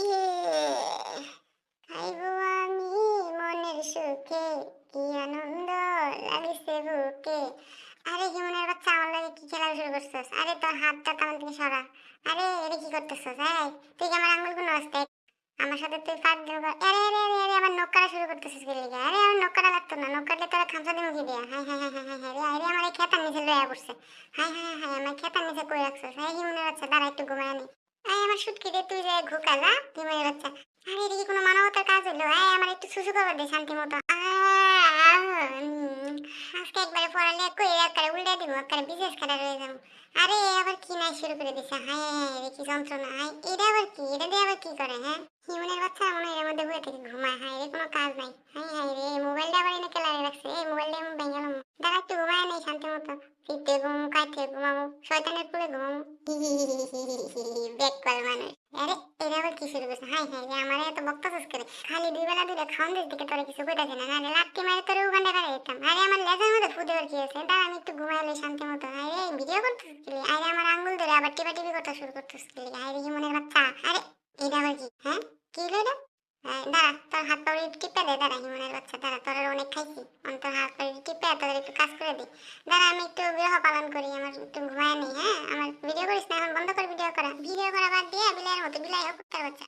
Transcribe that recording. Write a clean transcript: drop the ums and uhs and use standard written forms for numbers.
ইয়ে খাইব আমি মনের সুখে, কি আনন্দ লাগিছে বুকে। আরে হিমনের বাচ্চা, আমার লাগে কি খেলা শুরু করছিস? আরে তোর হাতটা কান থেকে সরা। আরে এটা কি করতেছিস? এই তুই কি আমার আঙ্গুল গুলো আসতে আমার সাথে তুই ফাঁক দিল। আরে আরে আরে আরে আমার নখ কাটা শুরু করতেছিস কি লিগা? আরে আমার নখ কাটা লাগতো না, নখ কাটলে তোরা খামচা দিয়ে মুখে দিয়া। High high high high high রে, আরে আমার এই খেতার নিচে লইয়া পড়ছে। হাই হাই হাই হাই আমার খেতার নিচে কই রাখছিস? হাই হিমনের বাচ্চা, দাঁড়া একটু ঘুমায় নি। আয় আমার শুটকি দে, তুই যে ঘুকালা হিমনের বাচ্চা। আরে এটা কি কোনো মানবতার কাজ হলো? আয় আমার একটু সুসু খবর দে শান্তি মতো। আজকে একবারে পড়ালে কই একবারে উল্টে দিব, একবারে বিশেষ করে রয়ে যাবো। আরে আবার কি নাই শুরু করে দিছে। হায় হায় রে কি যন্ত্রণা। হায় এটা আবার কি? এটা দিয়ে আবার কি করে? হ্যাঁ হিমনের বাচ্চা মনে হয় এর মধ্যে বয়ে থেকে ঘুমায়। হায় রে কোনো কাজ নাই। হায় হায় রে মোবাইলটা আবার এনে কেলারে রাখছে। এই মোবাইলটা এমন ভেঙে গেলাম। দাঁড়া একটু ঘুমায় নেই শান্তি মতো। শীতে ঘুম কাইতে ঘুমাবো, শয়তানের পুলে ঘুমাবো। বেক কল মানুষ। আরে এটা আবার কি শুরু করছে? হায় হায় রে আমার এত বকতেছিস করে? খালি দুই বেলা দুইটা খাওয়ান দিস দিকে তোরা কিছু কইতাছে না। আরে লাত্তি মারে তোরে উগান্ডা কাটে দিতাম। আরে আমার লেজের মধ্যে ফুটে ওর কি আছে? দাঁড়া আমি একটু ঘুমাইলে শান্তি মতো। আরে ভিডিও করতেছিস কি? আরে আমার আঙ্গুল ধরে আবার টিপা টিপি করতে শুরু করতেছিস কি? আরে হিমনের বাচ্চা। আরে এটা আবার কি? হ্যাঁ কি হলো এটা? দাঁড়া তোর হাত পা টিপে দে। দাঁড়া হিমনের বাচ্চা, দাঁড়া তোর অনেক খাইছি। তোর হাত পা টিপে তোদের একটু কাজ করে দিই। দাঁড়া আমি একটু বিরহ পালন করি, আমার একটু ঘুমায় নেই। হ্যাঁ আমার ভিডিও করিস না, এখন বন্ধ কর ভিডিও করা। ভিডিও করা বাদ দিয়ে বিলাইয়ের মতো বিলাই হোক কুত্তার বাচ্চা।